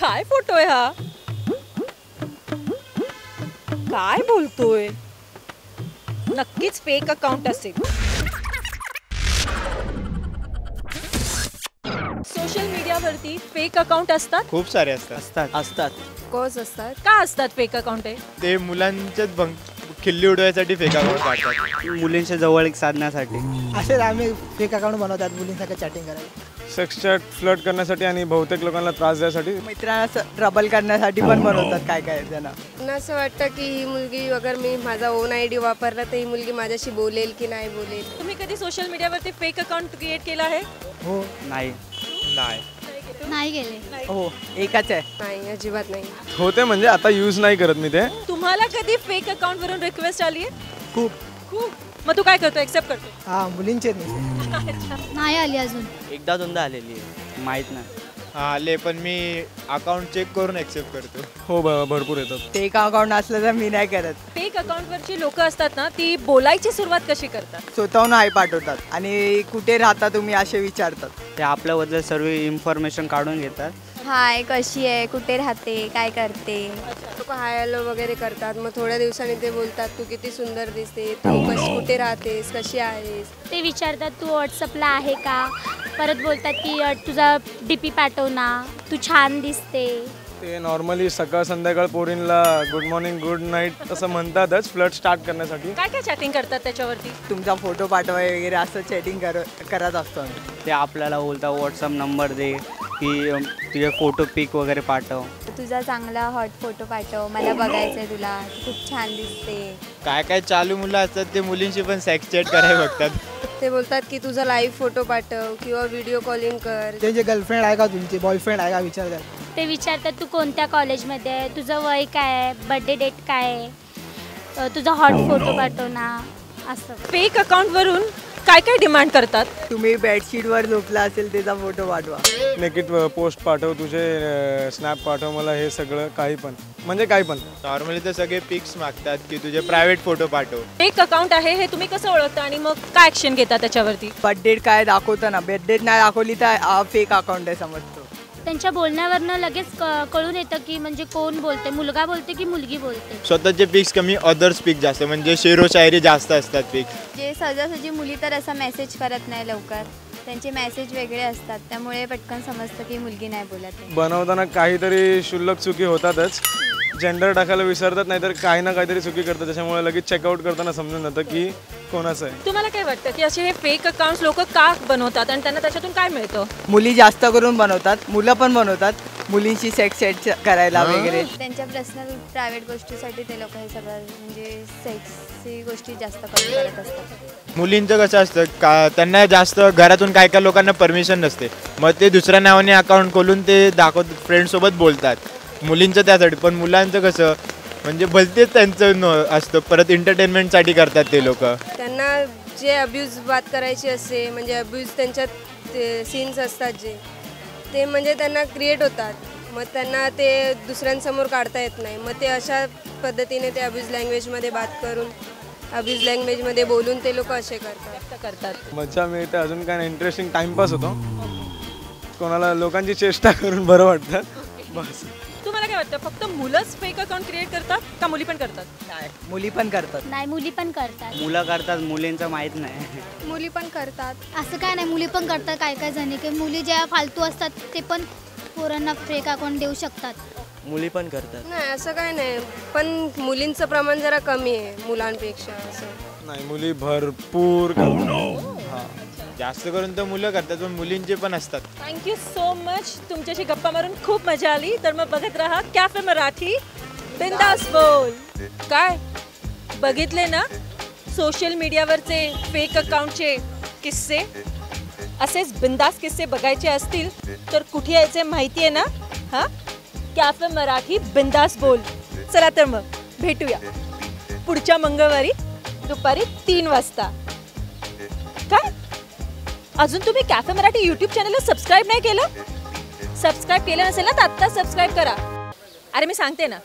काय फोटो आहे हा? काय बोलतोय? नक्कीच फेक अकाउंट असेल. सोशल मीडियावरती फेक अकाउंट असतात. खूप सारे असतात. कोर्स असतात. का असतात फेक अकाउंट आहे? ते मुलांच्याच खिल्ली उडवायसाठी फेक अकाउंट काढतात. मुलींच्या जवळ साधण्यासाठी. असेच आम्ही फेक अकाउंट बनवतात मुलींसाठी चॅटिंग करायला. सेक्स चॅट फ्लर्ट करण्यासाठी आणि बहुतेक लोकांना त्रास द्यायसाठी. मित्रांना ट्रबल करण्यासाठी पण बनवतात काय काय जण. मला असं वाटतं की ही मुलगी अगर मी माझा ओन आयडी वापरला तर ही मुलगी माझ्याशी बोलेल की नाही बोलेल. तुम्ही कधी सोशल मीडियावरती फेक अकाउंट क्रिएट केला आहे? हो नाही. नाही गेले. हो एकच आहे. नाही अजिबात नाही. होते म्हणजे आता यूज नाही करत मी ते. तुम्हाला कधी फेक अकाउंट वरून रिक्वेस्ट आली आहे? खूप. मग तू काय करतो? एक्सेप्ट करतो? हा मुलींचे नाही आली अजून. एकदा दोनदा आलेली आहे, माहित नाही. आले पण मी अकाउंट चेक करून एक्सेप्ट करतो. हो भरपूर येतात. फेक अकाउंट असलं तर मी नाही करत. फेक अकाउंटवरची लोक असतात ना, ती बोलायची सुरुवात कशी करतात? स्वतःहून हाय पाठवतात आणि कुठे राहता तुम्ही असे विचारतात. ते आपल्याबद्दल सर्व इन्फॉर्मेशन काढून घेतात. हाय कशी आहे, कुठे राहते, काय करते. लोक हाय हॅलो वगैरे करतात. मग थोड्या दिवसांनी ते बोलतात तू किती सुंदर दिसते, तू कुठे राहतेस, कशी आहेस. ते विचारतात तू व्हॉट्सअपला आहे का. परत बोलतात की तुझा डीपी पाठव ना, तू छान दिसते. ते नॉर्मली सकाळ संध्याकाळ पोरींला गुड मॉर्निंग गुड नाईट असं म्हणतातच फ्लर्ट स्टार्ट करण्यासाठी. काय काय चॅटिंग करतात त्याच्यावरती? तुमचा फोटो पाठवाय वगैरे असं चॅटिंग करत असतो आम्ही. ते आपल्याला बोलतात व्हॉट्सअप नंबर दे की तुझे फोटो पिक वगैरे पाठव. तुझा चांगला हॉट फोटो पाठव, मला बघायचंय तुला, खूप छान दिसते. काय काय चालू मुलं असतात ते मुलींशी पण सेक्स चॅट करायला बघतात. ते बोलतात की तुझा लाईव्ह फोटो पाठव किंवा व्हिडिओ कॉलिंग कर. त्यांचे गर्लफ्रेंड आहे का, तुमचे बॉयफ्रेंड आहे का विचारतात. ते विचारतात तू कोणत्या कॉलेजमध्ये आहे, तुझं वय काय आहे, बर्थडे डेट काय आहे, तुझा हॉट फोटो पाठव ना. असं फेक अकाउंटवरून काय काय डिमांड करतात? तुम्ही बेडशीटवर झोपला असेल त्याचा फोटो पाठवा. नेकेट पोस्ट पाठव, तुझे स्नॅप पाठव मला, हे सगळं काही पण म्हणजे काही पण. नॉर्मली तर सगळे पिक्स मागतात की तुझे प्रायव्हेट फोटो पाठव. फेक अकाउंट आहे हे तुम्ही कसं ओळखता आणि मग काय ऍक्शन घेता त्याच्यावरती? बर्थडे काय दाखवतं ना, बर्थडे नाही दाखवली तर फेक अकाउंट आहे समजतो. त्यांच्या बोलण्यावरनं लगेच कळून येतं की म्हणजे कोण बोलते, मुलगा बोलते की मुलगी बोलते. स्वतःचे पिक्स कमी, अदर्स पिक जास्त, म्हणजे शेरो शायरी जास्त असतात पिक्स. जे सहजासहजी मुली तर असा मेसेज करत नाही लवकर, त्यांचे मेसेज वेगळे असतात, त्यामुळे पटकन समजतं की मुलगी नाही बोलत. बनवताना काहीतरी क्षुल्लक चुकी होतातच. जेंडर टाकायला विसरतात, नाहीतर काही ना काहीतरी चुकी करतात. त्याच्यामुळे लगेच चेकआउट करताना समजून जातं की कोणाचं आहे. तुम्हाला काय वाटतं की असे हे फेक अकाउंट्स लोक का बनवतात आणि त्यांना त्याच्यातून काय मिळतं? मुली जास्त करून बनवतात, मुलं पण बनवतात मुलींशी सेक्स चॅट करायला वगैरे. त्यांच्या पर्सनल प्रायव्हेट गोष्टीसाठी ते लोक हे सगळं म्हणजे सेक्सची गोष्टी जास्त करत असतात. मुलींचं कसं असतं का, त्यांना जास्त घरातून काय काय लोकांना परमिशन नसते, मग ते दुसऱ्या नावाने अकाउंट खोलून ते दाखवतात, फ्रेंडसोबत बोलतात. मुलींचं त्यासाठी, पण मुलांचं कसं म्हणजे भलतेच त्यांचं असतं, परत एंटरटेनमेंटसाठी करतात ते लोक. त्यांना जे अब्यूज बात करायची असते, म्हणजे अब्यूज त्यांच्यात ते सीन्स असतात जे ते म्हणजे त्यांना क्रिएट होतात, मग त्यांना ते दुसऱ्यांसमोर काढता येत नाही. मग ते अशा पद्धतीने ते अब्यूज लँग्वेजमध्ये बात करून, अब्यूज लँग्वेजमध्ये बोलून ते लोक असे करतात. मजा मिळते, अजून काय इंटरेस्टिंग टाइमपास होतो, कोणाला लोकांची चेष्टा करून बरं वाटतं बस. तुम्हाला काय वाटतं फक्त मुलंच फेक अकाउंट क्रिएट करतात का मुली पण करतात? नाही, मुली पण करतात. नाही, मुली पण करतात. मुलं करतात, मुलींचं माहीत नाही. मुली पण करतात. असं काय नाही, मुली पण करतात. काय काय जणी की मुली ज्या फालतू असतात ते पण पोरांना फेक अकाउंट देऊ शकतात. मुली पण करतात. नाही असं काय नाही, पण मुलींचं प्रमाण जरा कमी आहे मुलांपेक्षा. असं नाही, मुली भरपूर करतात. जास्त करून तर मुलं करतात, पण मुलींचे पण असतात. Thank you so much. तुमच्याशी गप्पा मारून खूप मजा आली. तर मग बघत राहा कॅफे मराठी, बिंदास बोल. काय बघितले ना सोशल मीडियावरचे फेक अकाउंटचे किस्से? असेच बिंदास किस्से बघायचे असतील तर कुठे यायचे माहिती आहे ना? हां, कॅफे मराठी बिंदास बोल. चला तर मग भेटूया पुढच्या मंगळवारी दुपारी 3 वाजता. काय अजून तुम्ही कॅफे मराठी यूट्यूब चॅनलला सबस्क्राईब नाही केलं? सबस्क्राईब केलं नसेल ना तर आत्ता सबस्क्राईब करा. अरे मी सांगते ना,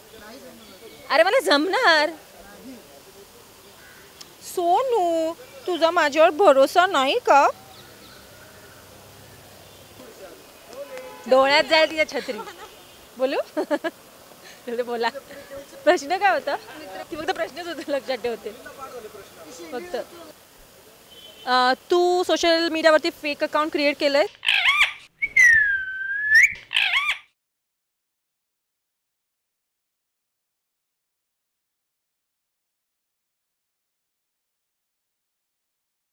अरे मला जमणार. सोनू, तुझा माझ्यावर भरोसा नाही का? डोळ्यात जाईल तिच्या छत्री. बोलू चल बोला. प्रश्न काय होता ती फक्त प्रश्नच होते लक्षात ठेवते फक्त. तू सोशल मीडियावरती फेक अकाउंट क्रिएट केलंय?